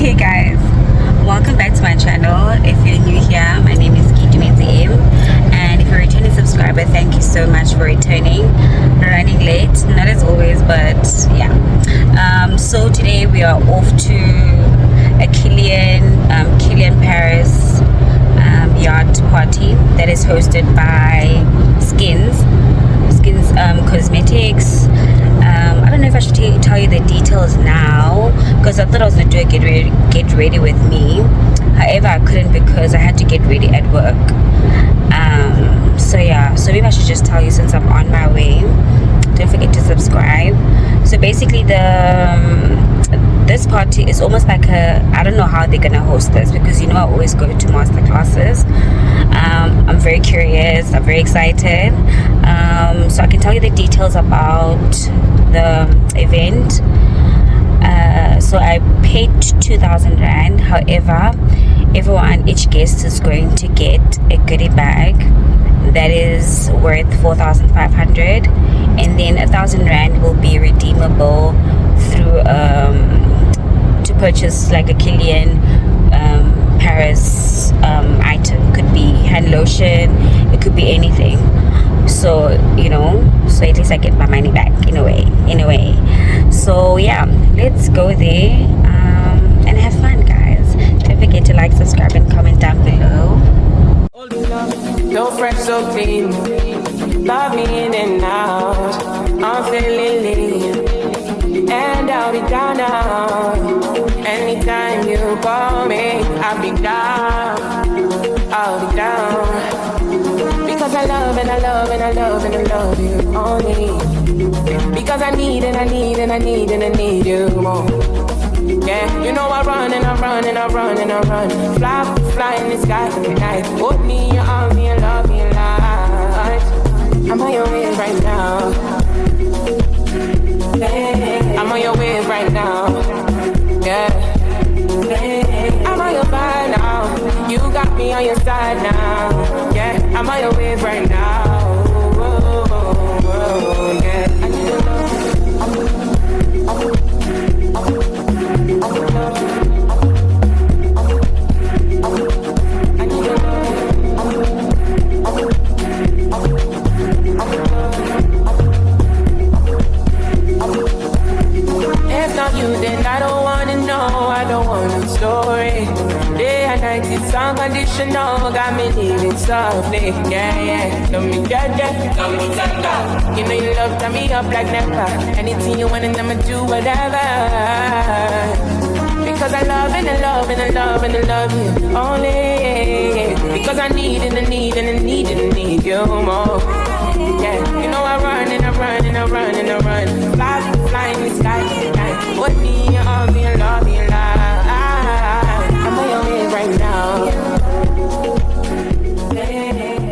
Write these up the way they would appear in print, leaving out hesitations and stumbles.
Hey guys, welcome back to my channel. If you're new here, my name is Kilian and if you're a returning subscriber, thank you so much for returning. Running late, not as always, but yeah. So today we are off to a Kilian Paris yacht party that is hosted by Skins Cosmetics. I don't know if I should tell you the details now, because I thought I was going to do a get ready with me. However, I couldn't because I had to get ready at work. So yeah, so maybe I should just tell you since I'm on my way. Don't forget to subscribe. So basically this party is almost like I don't know how they're gonna host this, because I always go to master classes. I'm very curious, I'm very excited. So I can tell you the details about the event. So I paid 2,000 Rand. However, each guest is going to get a goodie bag that is worth 4,500, and then 1,000 Rand will be redeemable through to purchase like a Kilian Paris item. Could be hand lotion, it could be anything. So so at least I get my money back in a way. So yeah, let's go there and have fun, guys. Don't forget to like, subscribe, and comment down below. So fresh, so clean, love me in and out. I'm feeling lean, and I'll be down now. Anytime you call me, I'll be down. I'll be down. Because I love and I love and I love and I love you only. Because I need and I need and I need and I need you more. Yeah, I run and I run and I run and I run. Fly in the sky every night. Hold me in your arms and love me alive. I'm on your wave right now. I'm on your wave right now. Yeah. I'm on your side now. You got me on your side now. Yeah, I'm on your wave right now. Whoa, yeah. I need your love. If not you, then I don't wanna know. I don't want a story. Day and night, it's unconditional. Got me living softly. Yeah. Love me, yeah. Love me, tender. You love turn me up like never. Anything you want and I'ma do whatever. Because I love and I love and I love and I love you only. Because I need and I need and I need and I need you more. Yeah, I run and I run and I run and I run. Fly in the sky, put me in your arms and love me alive. I'm on your way right now.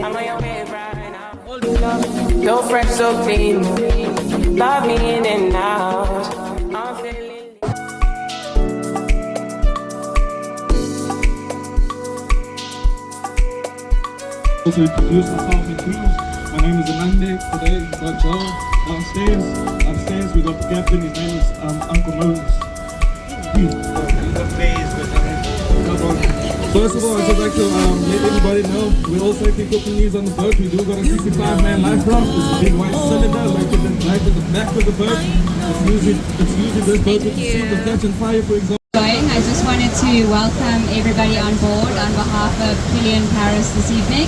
I'm on your way right now. So fresh, so clean, love me in and out. I'm feeling. Also introduce myself in Queens. My name is Amanda. Today we've got Joel downstairs. Upstairs we got the captain. His name is Uncle Moses. First of all, I'd just like to let everybody know we're also taking cooking news on the boat. We do got a 65-man life raft. It's a big white cylinder like at the back of the boat. It's usually this boat with the soup of catch and fire, for example. I just wanted to welcome everybody on board on behalf of Kilian Paris this evening.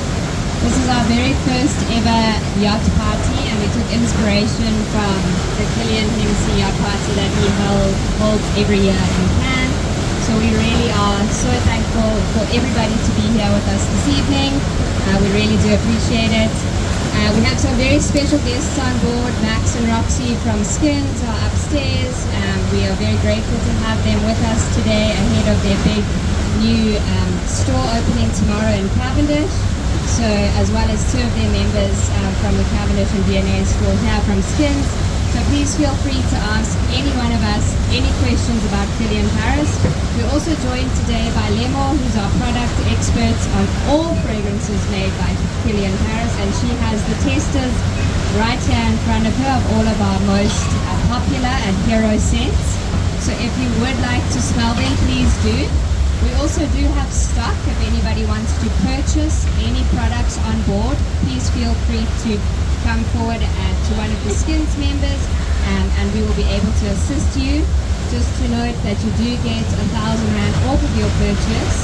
This is our very first ever yacht party, and we took inspiration from the Kilian yacht party that he holds every year in Cannes. So we really are so thankful for everybody to be here with us this evening. We really do appreciate it. We have some very special guests on board. Max and Roxy from Skins are upstairs. We are very grateful to have them with us today ahead of their big new store opening tomorrow in Cavendish. So as well as two of their members from the Cavendish and DNA store here from Skins. So please feel free to ask any one of us any questions about Kilian Paris. We're also joined today by Lemo, who's our product expert on all fragrances made by Kilian Paris, and she has the testers right here in front of her of all of our most popular and hero scents. So if you would like to smell them, please do. We also do have stock. If anybody wants to purchase any products on board, please feel free to come forward to one of the Skins members, and we will be able to assist you. Just to note that you do get 1,000 Rand off of your purchase,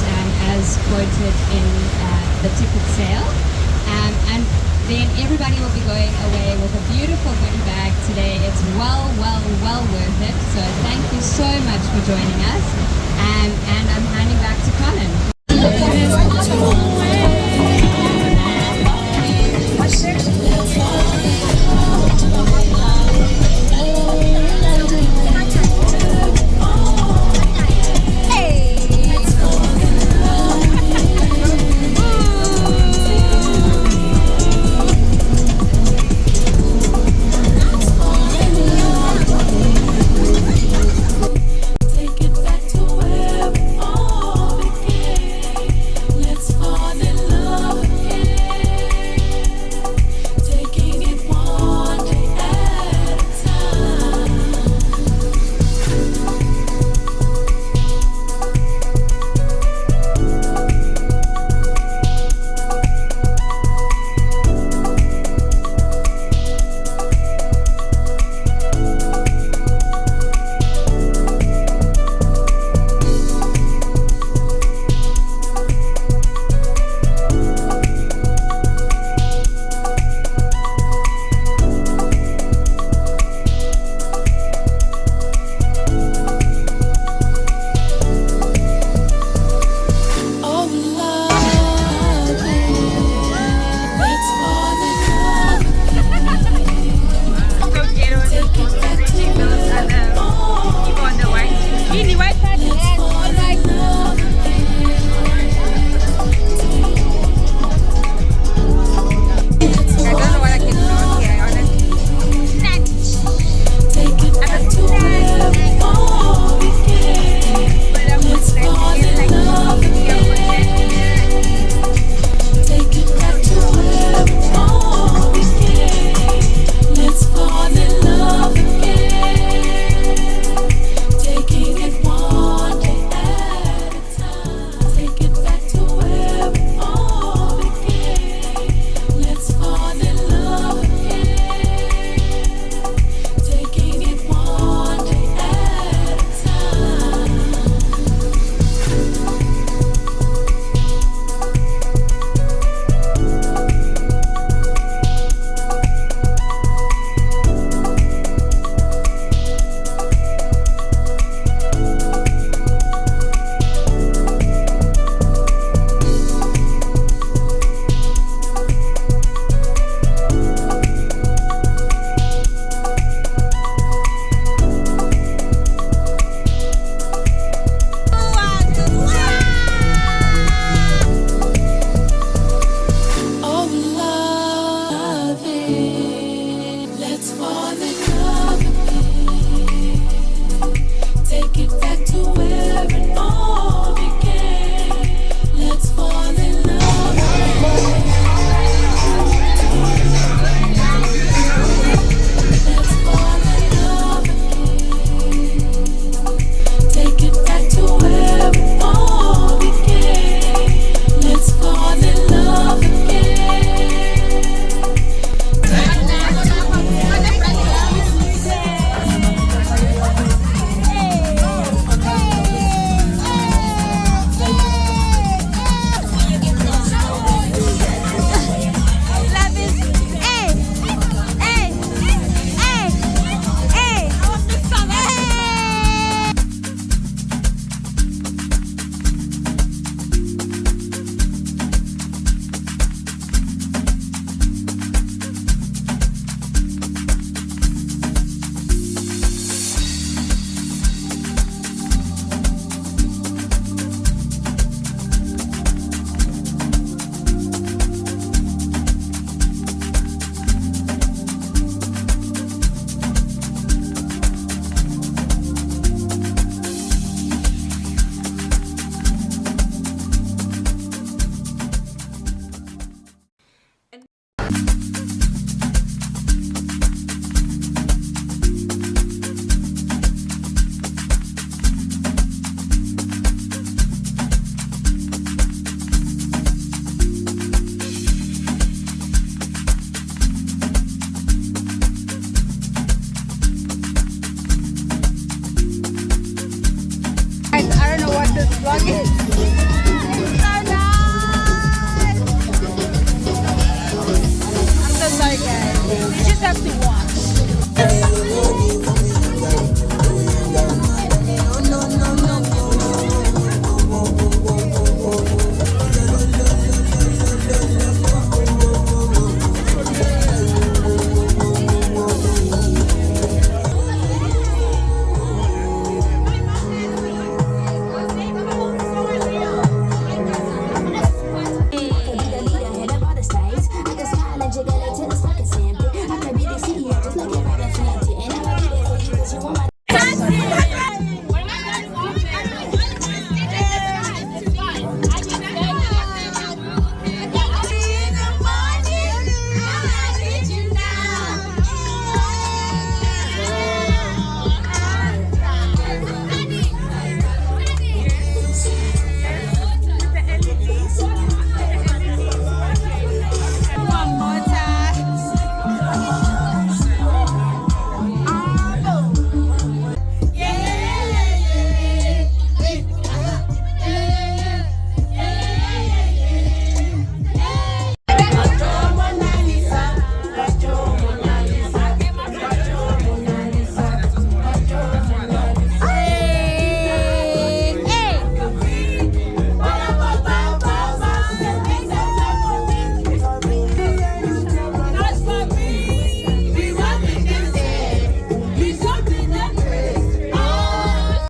as quoted in the ticket sale. And then everybody will be going away with a beautiful goodie bag today. It's well worth it. So thank you so much for joining us. And I'm handing back to Colin.